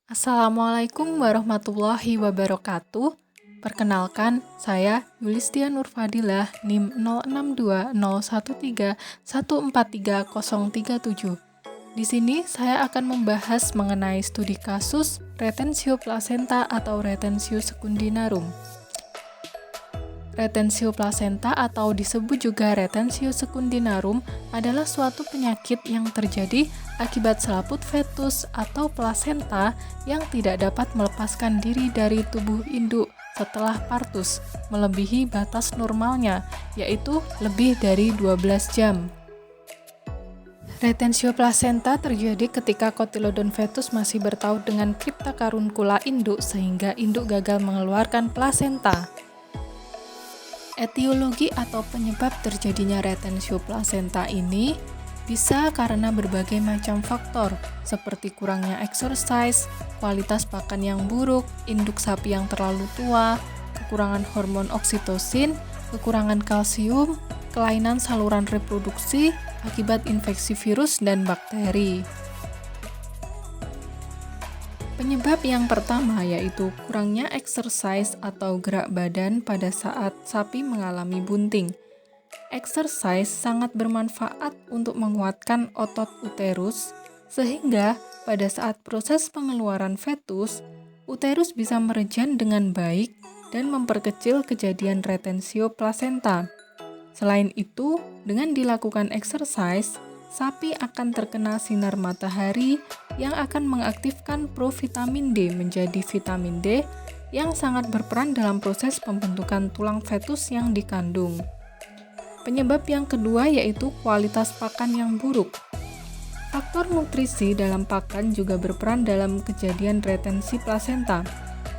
Assalamualaikum warahmatullahi wabarakatuh. Perkenalkan, saya Yulistia Nurfadilah, NIM 062013143037. Di sini saya akan membahas mengenai studi kasus retensio plasenta atau retensio secundinarum. Retensio plasenta atau disebut juga retensio secundinarum adalah suatu penyakit yang terjadi akibat selaput fetus atau plasenta yang tidak dapat melepaskan diri dari tubuh induk setelah partus, melebihi batas normalnya, yaitu lebih dari 12 jam. Retensio plasenta terjadi ketika kotilodon fetus masih bertaut dengan kripta karunkula induk sehingga induk gagal mengeluarkan plasenta. Etiologi atau penyebab terjadinya retensio plasenta ini bisa karena berbagai macam faktor, seperti kurangnya exercise, kualitas pakan yang buruk, induk sapi yang terlalu tua, kekurangan hormon oksitosin, kekurangan kalsium, kelainan saluran reproduksi akibat infeksi virus dan bakteri. Penyebab yang pertama yaitu kurangnya exercise atau gerak badan pada saat sapi mengalami bunting. Exercise sangat bermanfaat untuk menguatkan otot uterus, sehingga pada saat proses pengeluaran fetus, uterus bisa merejan dengan baik dan memperkecil kejadian retensio plasenta. Selain itu, dengan dilakukan exercise, sapi akan terkena sinar matahari yang akan mengaktifkan provitamin D menjadi vitamin D yang sangat berperan dalam proses pembentukan tulang fetus yang dikandung. Penyebab yang kedua yaitu kualitas pakan yang buruk. Faktor nutrisi dalam pakan juga berperan dalam kejadian retensi plasenta.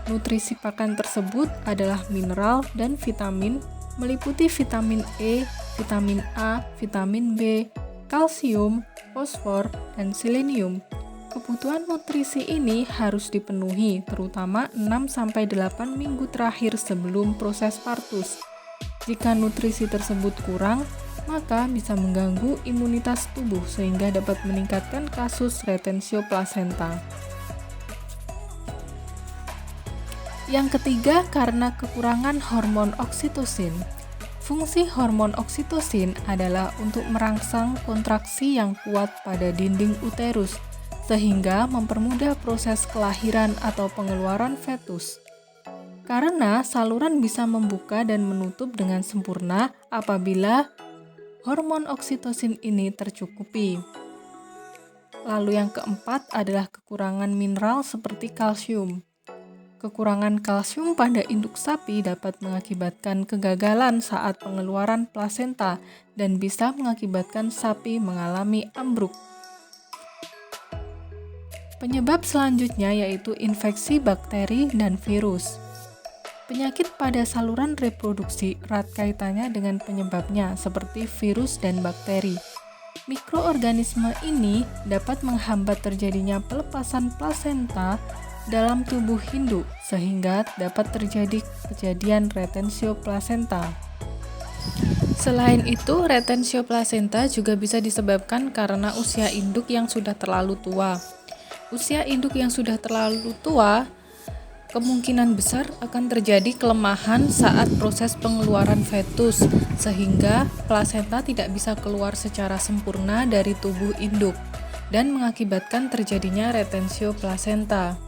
Nutrisi pakan tersebut adalah mineral dan vitamin, meliputi vitamin E, vitamin A, vitamin B, kalsium, fosfor, dan selenium. Kebutuhan nutrisi ini harus dipenuhi terutama 6-8 minggu terakhir sebelum proses partus. Jika nutrisi tersebut kurang, maka bisa mengganggu imunitas tubuh sehingga dapat meningkatkan kasus retensio plasenta. Yang ketiga, karena kekurangan hormon oksitosin. Fungsi hormon oksitosin adalah untuk merangsang kontraksi yang kuat pada dinding uterus, sehingga mempermudah proses kelahiran atau pengeluaran fetus. Karena saluran bisa membuka dan menutup dengan sempurna apabila hormon oksitosin ini tercukupi. Lalu yang keempat adalah kekurangan mineral seperti kalsium. Kekurangan kalsium pada induk sapi dapat mengakibatkan kegagalan saat pengeluaran plasenta dan bisa mengakibatkan sapi mengalami ambruk. Penyebab selanjutnya yaitu infeksi bakteri dan virus. Penyakit pada saluran reproduksi erat kaitannya dengan penyebabnya seperti virus dan bakteri. Mikroorganisme ini dapat menghambat terjadinya pelepasan plasenta dalam tubuh induk sehingga dapat terjadi kejadian retensio plasenta. Selain itu, retensio plasenta juga bisa disebabkan karena usia induk yang sudah terlalu tua. Usia induk yang sudah terlalu tua kemungkinan besar akan terjadi kelemahan saat proses pengeluaran fetus sehingga plasenta tidak bisa keluar secara sempurna dari tubuh induk dan mengakibatkan terjadinya retensio plasenta.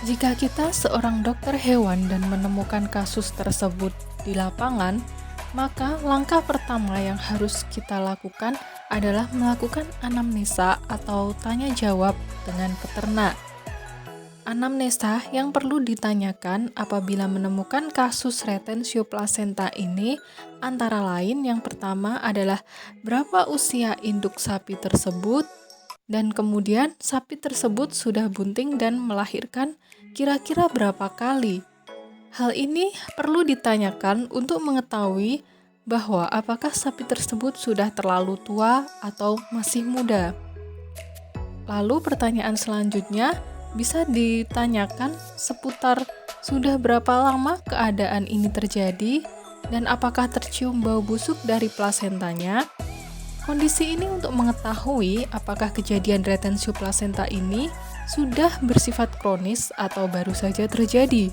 Jika kita seorang dokter hewan dan menemukan kasus tersebut di lapangan, maka langkah pertama yang harus kita lakukan adalah melakukan anamnesa atau tanya jawab dengan peternak. Anamnesa yang perlu ditanyakan apabila menemukan kasus retensio plasenta ini antara lain yang pertama adalah berapa usia induk sapi tersebut, dan kemudian sapi tersebut sudah bunting dan melahirkan kira-kira berapa kali. Hal ini perlu ditanyakan untuk mengetahui bahwa apakah sapi tersebut sudah terlalu tua atau masih muda. Lalu pertanyaan selanjutnya bisa ditanyakan seputar sudah berapa lama keadaan ini terjadi dan apakah tercium bau busuk dari plasentanya. Kondisi ini untuk mengetahui apakah kejadian retensio plasenta ini sudah bersifat kronis atau baru saja terjadi.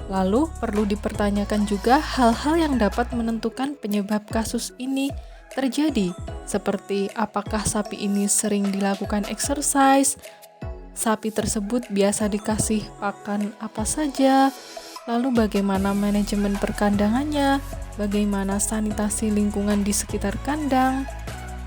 Lalu perlu dipertanyakan juga hal-hal yang dapat menentukan penyebab kasus ini terjadi, seperti apakah sapi ini sering dilakukan exercise, sapi tersebut biasa dikasih pakan apa saja, lalu bagaimana manajemen perkandangannya, bagaimana sanitasi lingkungan di sekitar kandang.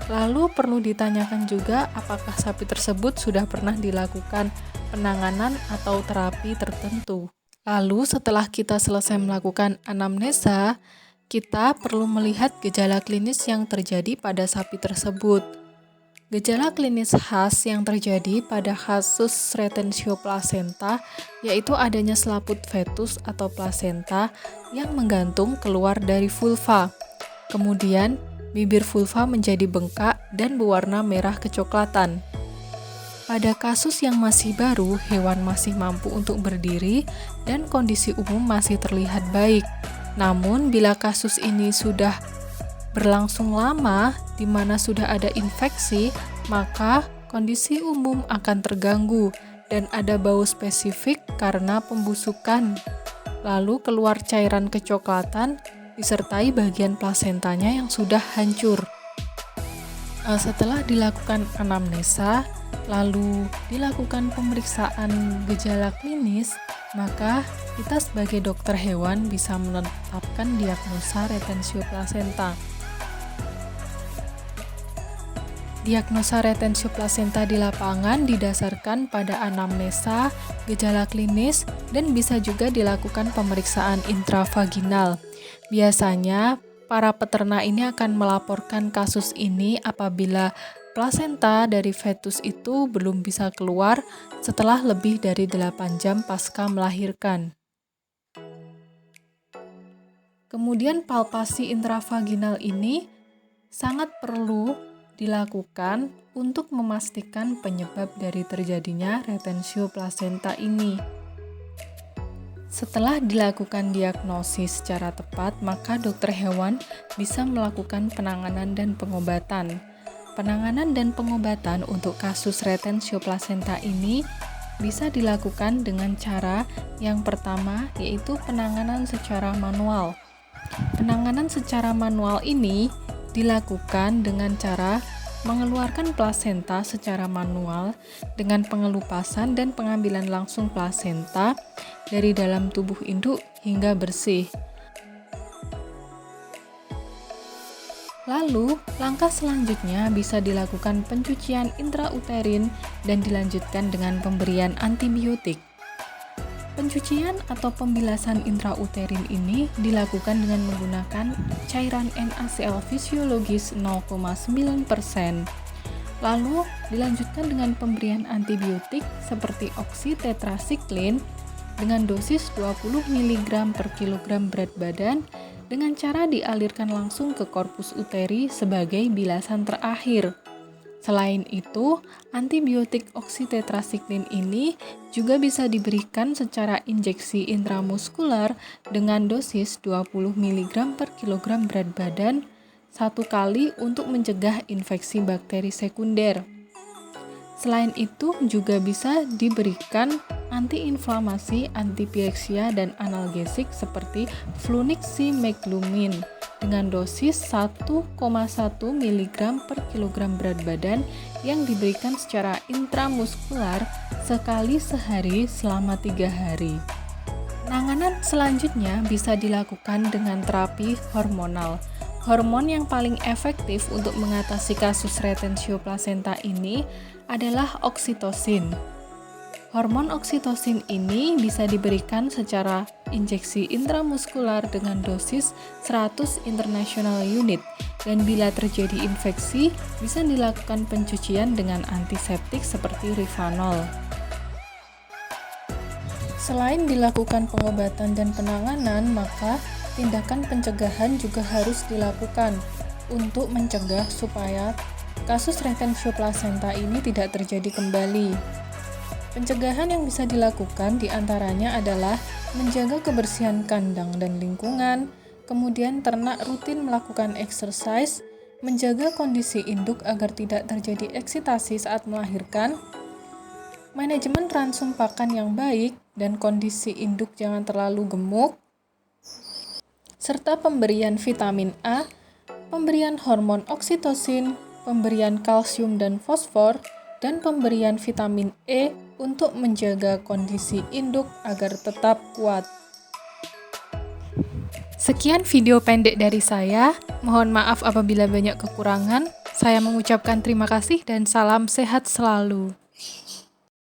Lalu perlu ditanyakan juga apakah sapi tersebut sudah pernah dilakukan penanganan atau terapi tertentu. Lalu setelah kita selesai melakukan anamnesa, kita perlu melihat gejala klinis yang terjadi pada sapi tersebut. Gejala klinis khas yang terjadi pada kasus retensio placenta yaitu adanya selaput fetus atau plasenta yang menggantung keluar dari vulva. Kemudian, bibir vulva menjadi bengkak dan berwarna merah kecoklatan. Pada kasus yang masih baru, hewan masih mampu untuk berdiri dan kondisi umum masih terlihat baik. Namun, bila kasus ini sudah berlangsung lama, di mana sudah ada infeksi, maka kondisi umum akan terganggu dan ada bau spesifik karena pembusukan. Lalu keluar cairan kecoklatan disertai bagian plasentanya yang sudah hancur. Setelah dilakukan anamnesa, lalu dilakukan pemeriksaan gejala klinis, maka kita sebagai dokter hewan bisa menetapkan diagnosa retensio placenta. Diagnosa retensio placenta di lapangan didasarkan pada anamnesa, gejala klinis, dan bisa juga dilakukan pemeriksaan intravaginal. Biasanya, para peternak ini akan melaporkan kasus ini apabila plasenta dari fetus itu belum bisa keluar setelah lebih dari 8 jam pasca melahirkan. Kemudian palpasi intravaginal ini sangat perlu dilakukan untuk memastikan penyebab dari terjadinya retensio placenta ini. Setelah dilakukan diagnosis secara tepat, maka dokter hewan bisa melakukan penanganan dan pengobatan. Penanganan dan pengobatan untuk kasus retensio placenta ini bisa dilakukan dengan cara yang pertama, yaitu penanganan secara manual. Penanganan secara manual ini dilakukan dengan cara mengeluarkan plasenta secara manual dengan pengelupasan dan pengambilan langsung plasenta dari dalam tubuh induk hingga bersih. Lalu, langkah selanjutnya bisa dilakukan pencucian intrauterin dan dilanjutkan dengan pemberian antibiotik. Pencucian atau pembilasan intrauterin ini dilakukan dengan menggunakan cairan NaCl fisiologis 0,9%. Lalu dilanjutkan dengan pemberian antibiotik seperti oksitetrasiklin dengan dosis 20 mg per kilogram berat badan dengan cara dialirkan langsung ke korpus uteri sebagai bilasan terakhir. Selain itu, antibiotik oksitetrasiklin ini juga bisa diberikan secara injeksi intramuskular dengan dosis 20 mg per kilogram berat badan 1 kali untuk mencegah infeksi bakteri sekunder. Selain itu, juga bisa diberikan antiinflamasi, antipireksia, dan analgesik seperti fluniximeclumin dengan dosis 1,1 mg per kilogram berat badan yang diberikan secara intramuskular sekali sehari selama 3 hari. Penanganan selanjutnya bisa dilakukan dengan terapi hormonal. Hormon yang paling efektif untuk mengatasi kasus retensio placenta ini adalah oksitosin. Hormon oksitosin ini bisa diberikan secara injeksi intramuskular dengan dosis 100 international unit dan bila terjadi infeksi bisa dilakukan pencucian dengan antiseptik seperti Rivanol. Selain dilakukan pengobatan dan penanganan, maka tindakan pencegahan juga harus dilakukan untuk mencegah supaya kasus retensio placenta ini tidak terjadi kembali. Pencegahan yang bisa dilakukan diantaranya adalah menjaga kebersihan kandang dan lingkungan, kemudian ternak rutin melakukan exercise, menjaga kondisi induk agar tidak terjadi eksitasi saat melahirkan, manajemen ransum pakan yang baik dan kondisi induk jangan terlalu gemuk, serta pemberian vitamin A, pemberian hormon oksitosin, pemberian kalsium dan fosfor, dan pemberian vitamin E untuk menjaga kondisi induk agar tetap kuat. Sekian video pendek dari saya. Mohon maaf apabila banyak kekurangan. Saya mengucapkan terima kasih dan salam sehat selalu.